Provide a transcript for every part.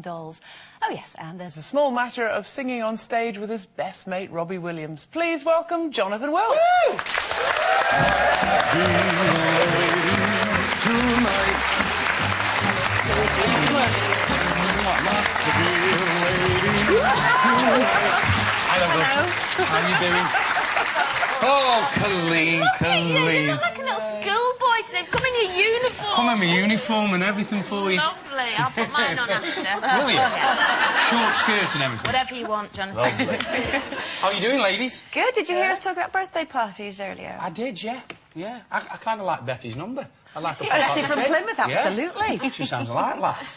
Dolls. Oh yes, and there's a small matter of singing on stage with his best mate Robbie Williams. Please welcome Johnnathan Wilks. Hello. How are you doing? Oh, Colleen. You look like a little schoolboy today. Come in your uniform. Come in my uniform and everything for you. Lovely. I'll put mine on after. Will you? Yeah. Short skirt and everything. Whatever you want, Jonathan. Lovely. How are you doing, ladies? Good. Did you hear us talk about birthday parties earlier? I did, yeah. Yeah. I kind of like Betty's number. I like her. Betty from Plymouth, absolutely. Yeah. She sounds like laugh.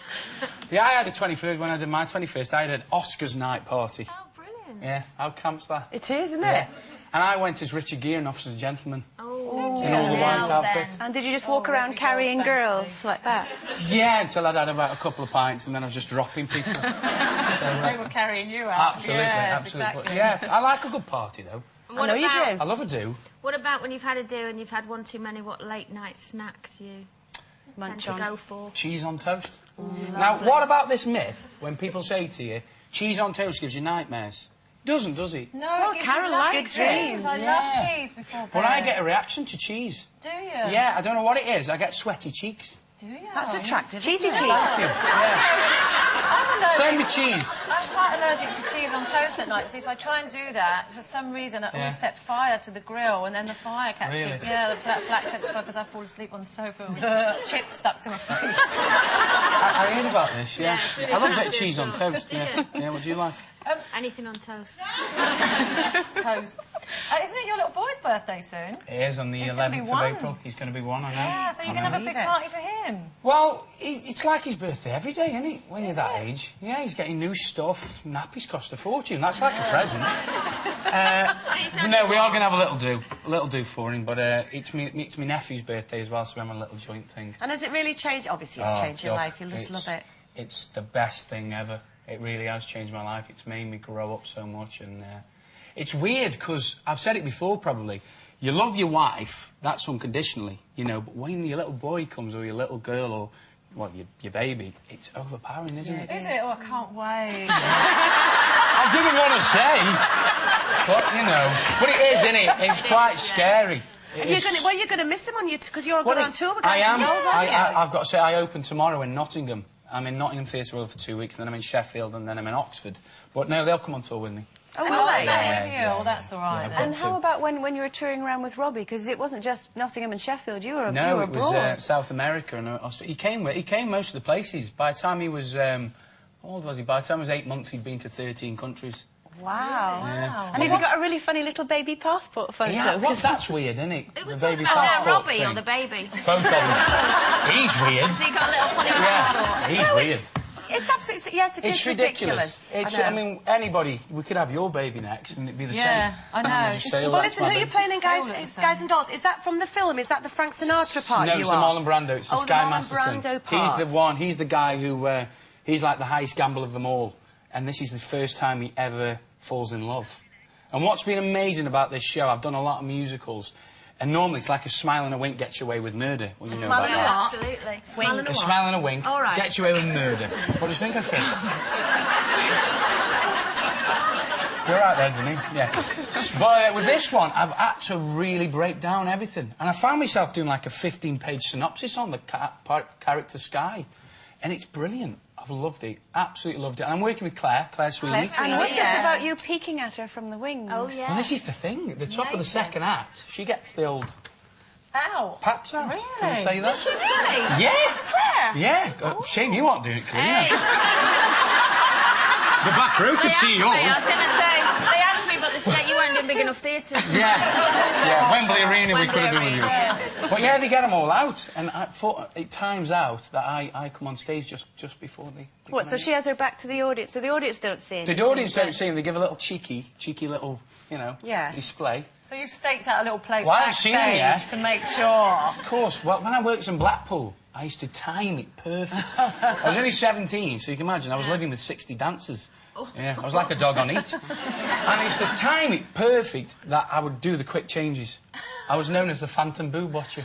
Yeah, I had a 21st. When I did my 21st, I had an Oscars night party. Oh, brilliant. Yeah. How camp's that? It is, isn't Yeah. it? And I went as Richard Gere in Officer and Gentleman. Oh, in all the white outfit. And did you just walk around carrying girls like that? Yeah, until I'd had about a couple of pints and then I was just dropping people. They were carrying you out. Absolutely, yes, absolutely. Exactly. Yeah, I like a good party, though. I know you do. I love a do. What about when you've had a do and you've had one too many? What late night snack do you tend to go for? Cheese on toast. Now, what about this myth when people say to you, cheese on toast gives you nightmares? Doesn't, does it? No, well, Karen likes dreams. I love cheese before bed. But I get a reaction to cheese. Do you? Yeah, I don't know what it is. I get sweaty cheeks. Do you? That's attractive. Cheesy cheese. Thank you. Yeah. Send me cheese. I'm quite allergic to cheese on toast at night, so if I try and do that, for some reason I always set fire to the grill and then the fire catches. Really? Yeah, the black catches fire because I fall asleep on the sofa with chips stuck to my face. I heard about this, yeah. Really I love a bit of attractive. cheese on toast, yeah. Yeah, what do you like? Anything on toast. Toast. Isn't it your little boy's birthday soon? It is on the He's gonna be 11th of one. April. He's going to be one, I know. Yeah, so you can have a big party for him. Well, it's like his birthday every day, isn't it? When you're that age. Yeah, he's getting new stuff. Nappies cost a fortune. That's like a present. No, we are going to have a little do for him, but it's me nephew's birthday as well, so we're having a little joint thing. And has it really changed? Obviously, it's changed your life. You'll just love it. It's the best thing ever. It really has changed my life. It's made me grow up so much, and it's weird because I've said it before. Probably, you love your wife. That's unconditionally, you know. But when your little boy comes, or your little girl, or well, your baby, it's overpowering, isn't it? Is it? Oh, I can't wait. I didn't want to say, but you know, but it is, isn't it? It's quite scary. You're going to miss him because you're going on tour with I Guys am. and Dolls, aren't you? I've got to say, I open tomorrow in Nottingham. I'm in Nottingham Theatre Royal for 2 weeks, and then I'm in Sheffield, and then I'm in Oxford. But no, they'll come on tour with me. Oh, will they? Well, that's all right then. And how about when you were touring around with Robbie? Because it wasn't just Nottingham and Sheffield. You were No, it abroad. was South America and Australia. He came most of the places. By the time he was, how old was he? By the time he was 8 months, he'd been to 13 countries. Wow. Yeah. And have you got a really funny little baby passport photo? Yeah, well, that's weird, isn't it? Who The was baby talking about passport Robbie thing. or the baby? Both of them. He's weird. So you got a little funny passport. Yeah, he's weird. It's absolutely... Yes, It's ridiculous. I mean, anybody... We could have your baby next and it'd be the same. Yeah, I know. And you just say, oh, Well, that's listen, my who are you baby. playing in They all look the Guys and Dolls? Is that from the film? Is that the Frank Sinatra part No, you it's are? the Marlon Brando. It's the Oh, the Sky Marlon Masterson. Brando part. He's the one. He's the guy who... he's like the highest gambler of them all. And this is the first time he ever falls in love. And what's been amazing about this show, I've done a lot of musicals, and normally it's like a smile and a wink gets you away with murder. Well, you know smile about and a that. what? Absolutely. A smile and a wink All right. gets you away with murder. What do you think I said? You're right there, Denny. Yeah. But with this one, I've had to really break down everything. And I found myself doing like a 15-page synopsis on the character Sky. And it's brilliant. I've loved it. Absolutely loved it. And I'm working with Claire Sweeney. And what's this about you peeking at her from the wings? Oh, yeah. Well, this is the thing. At the top of the second act, she gets the old Ow. paps out. Really? Can I say that? Does she really? Yeah. Claire? Yeah. Shame you aren't doing it, Colleen. Hey. The back row could see you all. I was going to say, they asked me, but they said you weren't in big enough theatres. Yeah, Wembley Arena we could have done with you. Arena, But yeah, they get them all out, and I thought it times out that I come on stage just before they What, come so in. she has her back to the audience, so the audience don't see anything? The audience don't see them, they give a little cheeky little, you know, display. So you've staked out a little place Well, I haven't seen them yet. backstage to make sure. Of course, well, when I worked in Blackpool, I used to time it perfect. I was only 17, so you can imagine, I was living with 60 dancers. Yeah, I was like a dog on eat. And I used to time it perfect that I would do the quick changes. I was known as the Phantom Boob Watcher.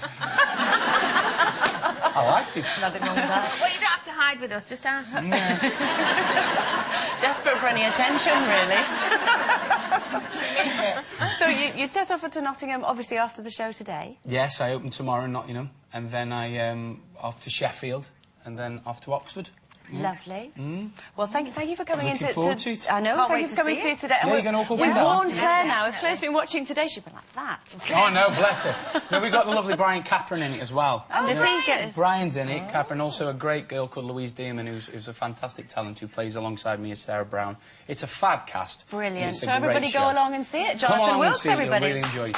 I liked it. Nothing wrong with that. Well, you don't have to hide hide with us. Just ask. Desperate for any attention, really. So you set off to Nottingham, obviously, after the show today? Yes, I open tomorrow in Nottingham, and then I off to Sheffield, and then off to Oxford. Lovely. Well, thank you for coming in Looking forward to it. I know, Can't thank wait you for to coming see to see it. us today. Yeah, you're going to all come We've down. warned Claire now. If Claire's been watching today, she'd be like that. Oh, no, bless her. No, we've got the lovely Brian Capron in it as well. And does he get... Brian's in it, Capron, also a great girl called Louise Dearman, who's a fantastic talent, who plays alongside me as Sarah Brown. It's a fab cast. Brilliant. It's a So everybody great go show. along and see it. Come Johnnathan along Wilks, and see everybody. it, you'll really enjoy it.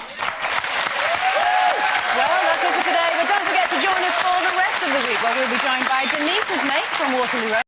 Well, that's it for today, but don't forget to join us for the rest of the week, where we'll be joined by Denita's mate from Waterloo Road.